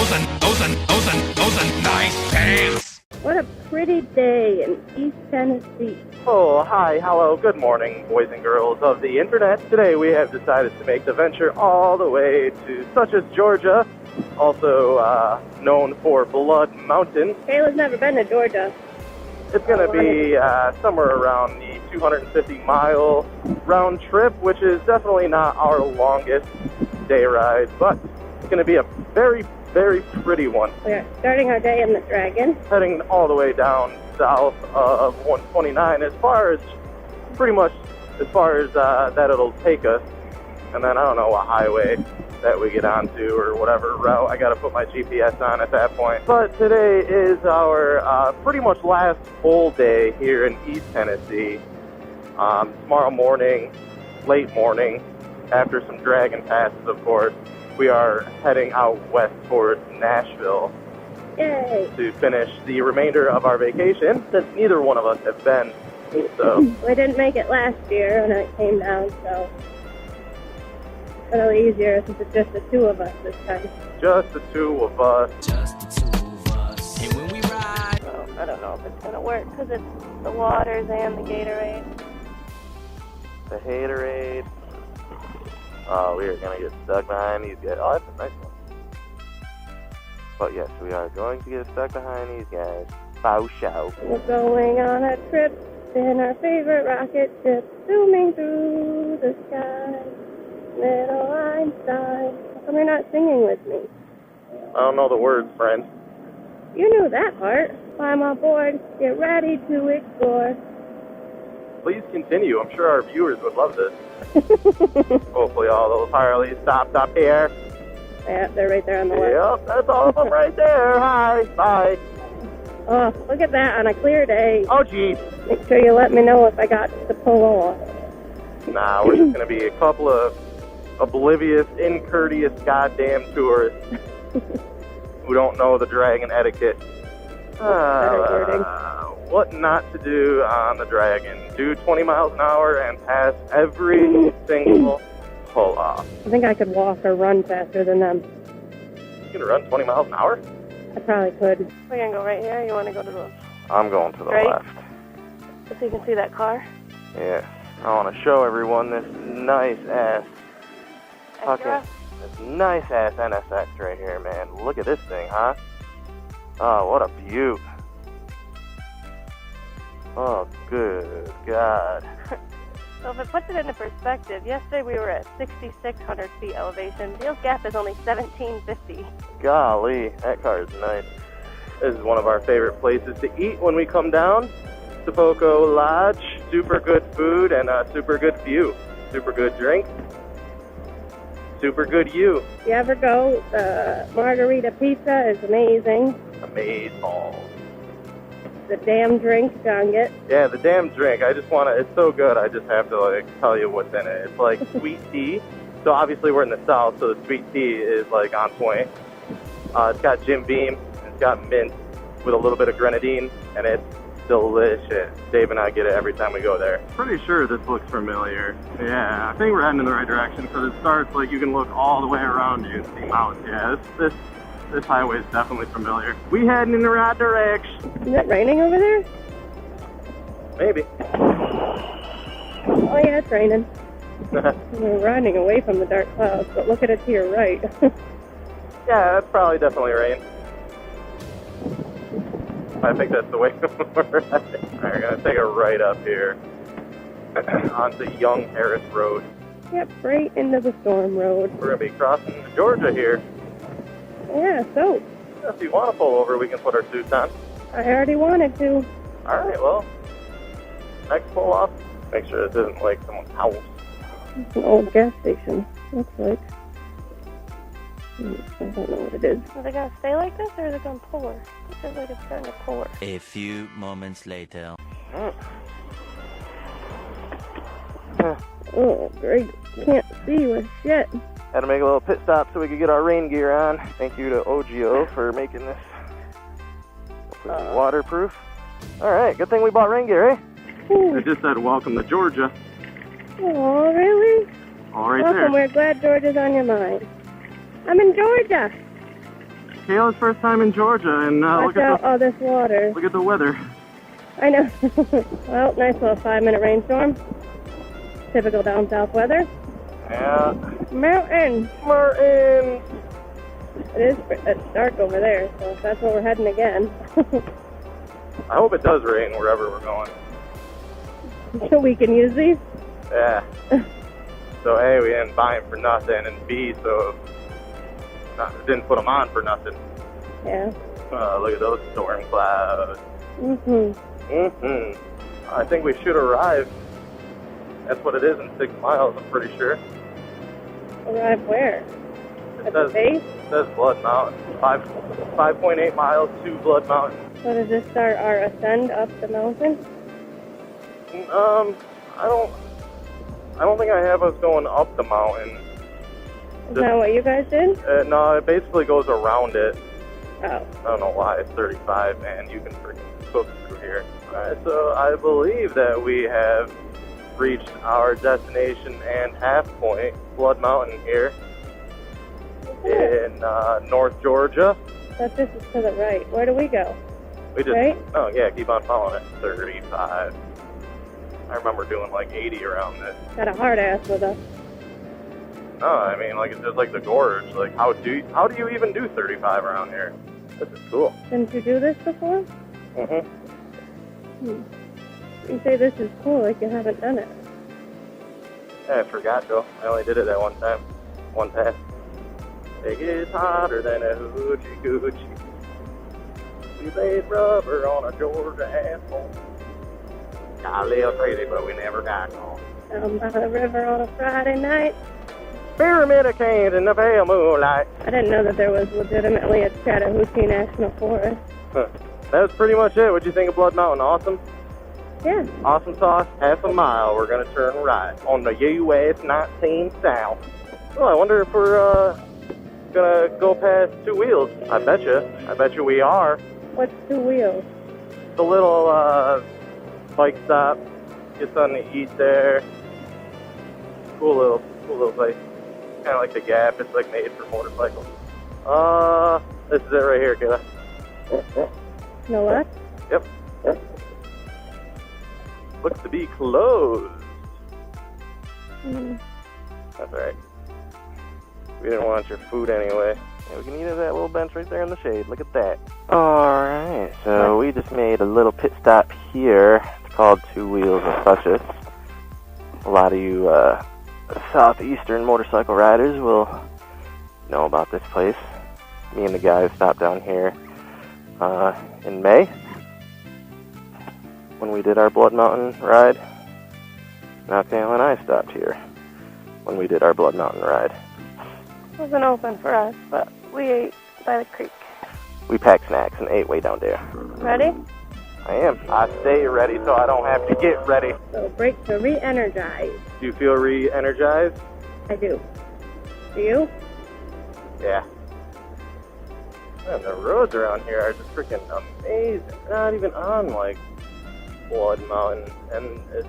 those are nice pants. What a pretty day in East Tennessee. Oh, hi, hello, good morning, boys and girls of the internet. Today we have decided to make the venture all the way to such as Georgia, also known for Blood Mountain. Kayla's never been to Georgia. It's going to be somewhere around the 250-mile round trip, which is definitely not our longest day ride, but it's going to be a very, very pretty one. We're starting our day in the Dragon. Heading all the way down south of 129 as far as that it'll take us. And then I don't know what highway that we get onto or whatever route. I got to put my GPS on at that point. But today is our pretty much last full day here in East Tennessee. Tomorrow morning, late morning, after some Dragon passes, of course, we are heading out west towards Nashville. Yay! To finish the remainder of our vacation, since neither one of us have been. So we didn't make it last year when it came down, so it's a little easier since it's just the two of us this time. Just the two of us. Just the two of us. And when we ride. So I don't know if it's going to work because it's the waters and the Gatorade. The haterade. Oh, we are going to get stuck behind these guys. Oh, that's a nice one. But yes, we are going to get stuck behind these guys. Bow show. We're going on a trip in our favorite rocket ship, zooming through the sky. Little Einstein. How come you're not singing with me? I don't know the words, friend. You knew that part. Climb on board, get ready to explore. Please continue. I'm sure our viewers would love this. Hopefully all those Harleys stopped up here. Yeah, they're right there on the left. Yep, that's all of them right there. Hi. Bye. Oh, look at that on a clear day. Oh, geez. Make sure you let me know if I got the polo on. Nah, we're just going to be a couple of oblivious, incourteous goddamn tourists who don't know the Dragon etiquette. What not to do on the Dragon. Do 20 miles an hour and pass every single pull-off. I think I could walk or run faster than them. You can run 20 miles an hour? I probably could. We're going to go right here. You want to go to the I'm going to the right? left. So you can see that car? Yeah. I want to show everyone this nice-ass this nice-ass NSX right here, man. Look at this thing, huh? Oh, what a beaut. Oh, good God. So if it puts it into perspective, yesterday we were at 6,600 feet elevation. Deal's Gap is only 1,750. Golly, that car is nice. This is one of our favorite places to eat when we come down. Sepoko Lodge, super good food and a super good view. Super good drink. Super good you. If you ever go, the margarita pizza is amazing. Amazeballs. The damn drink, John get. Yeah, the damn drink. I just want to, it's so good, I just have to, tell you what's in it. It's like sweet tea. So obviously we're in the South, so the sweet tea is, on point. It's got Jim Beam, it's got mint with a little bit of grenadine, and it's delicious. Dave and I get it every time we go there. Pretty sure this looks familiar. Yeah, I think we're heading in the right direction, because it starts, you can look all the way around you and see mountains. Yeah, this highway is definitely familiar. We heading in the right direction. Is it raining over there? Maybe. Oh yeah, it's raining. We're riding away from the dark clouds, but look at it to your right. Yeah, that's probably definitely rain. I think that's the way we're heading. We're going to take a right up here onto Young Harris Road. Yep, right into the storm road. We're going to be crossing Georgia here. Yeah, so. If you want to pull over, we can put our suits on. I already wanted to. All right, well, next pull off. Make sure this isn't someone's house. It's an old gas station. Looks like. I don't know what it is. Are they going to stay like this, or is it going to pour? It feels like it's starting to pour. A few moments later. Oh, great. Can't see with shit. Had to make a little pit stop so we could get our rain gear on. Thank you to OGO for making this waterproof. All right, good thing we bought rain gear, eh? It just said, welcome to Georgia. Oh, really? All right Welcome, there. we're glad Georgia's on your mind. I'm in Georgia. Kayla's first time in Georgia, and Watch out all this water. look at the weather. I know. Well, nice little 5-minute rainstorm. Typical down south weather. Yeah. Mountain. Martin. It's dark over there, so that's where we're heading again. I hope it does rain wherever we're going. So we can use these? Yeah. So A, we didn't buy them for nothing, and B, so didn't put them on for nothing. Yeah. Look at those storm clouds. I think we should arrive. That's what it is in 6 miles, I'm pretty sure. Arrive where? At the base? It says Blood Mountain. 5.8 miles to Blood Mountain. So does this start our ascend up the mountain? I don't think I have us going up the mountain. Is that what you guys did? No, it basically goes around it. Oh. I don't know why. It's 35, man. You can freaking cook through here. Alright, so I believe that we have reached our destination and half point, Blood Mountain here in North Georgia. But this is to the right. Where do we go? We just, right? Oh yeah, keep on following it. 35. I remember doing like 80 around this. Got a hard ass with us. No, I mean, like, it's just like the gorge. Like, how do you even do 35 around here? This is cool. Didn't you do this before? You say this is cool, like you haven't done it. Yeah, I forgot, though. I only did it that one time. One pass. It gets hotter than a hoochie coochie. We laid rubber on a Georgia asphalt. Got a little crazy, but we never got home. Down by the river on a Friday night. Pyramid of canes in the pale moonlight. I didn't know that there was legitimately a Chattahoochee National Forest. That was pretty much it. What'd you think of Blood Mountain? Awesome? Yeah. Awesome sauce. Half a mile. We're going to turn right on the US 19 South. Oh, I wonder if we're going to go past Two Wheels. I bet you we are. What's Two Wheels? The little bike stop. Get something to eat there. Cool little place. Kind of like the Gap. It's like made for motorcycles. This is it right here, Kayla. No what? Yep. Looks to be closed. That's alright. We didn't want your food anyway. Yeah, we can eat at that little bench right there in the shade. Look at that. Alright, so we just made a little pit stop here. It's called Two Wheels and Suches. A lot of you southeastern motorcycle riders will know about this place. Me and the guys stopped down here in May when we did our Blood Mountain ride. Now Kayla and I stopped here when we did our Blood Mountain ride. It wasn't open for us, but we ate by the creek. We packed snacks and ate way down there. Ready? I am. I stay ready so I don't have to get ready. So break to re-energize. Do you feel re-energized? I do. Do you? Yeah. Man, the roads around here are just freaking amazing. They're not even on, like, Blood Mountain. And it's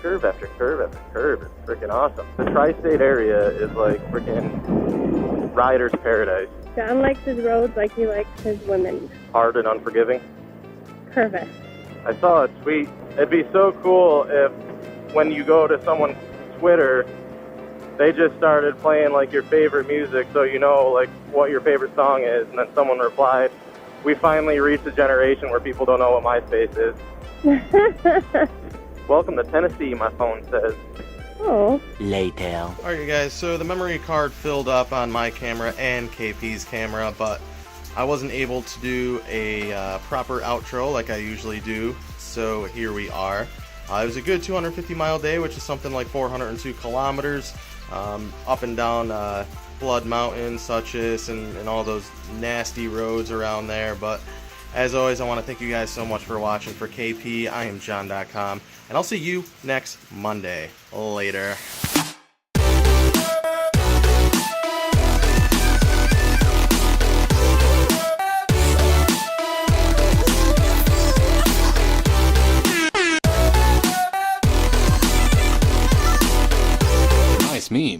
curve after curve after curve. It's freaking awesome. The tri-state area is like freaking rider's paradise. John likes his roads like he likes his women. Hard and unforgiving. Curvy. I saw a tweet. It'd be so cool if when you go to someone's Twitter, they just started playing like your favorite music so you know like what your favorite song is, and then someone replied, "We finally reached a generation where people don't know what MySpace is." Welcome to Tennessee, my phone says. Oh. Later. Alright, you guys, so the memory card filled up on my camera and KP's camera, but I wasn't able to do a proper outro like I usually do, so here we are. It was a good 250-mile day, which is something like 402 kilometers, up and down Blood Mountain, Suches, and all those nasty roads around there, but as always, I want to thank you guys so much for watching. For KP, I am John.com, and I'll see you next Monday. Later. Nice meme.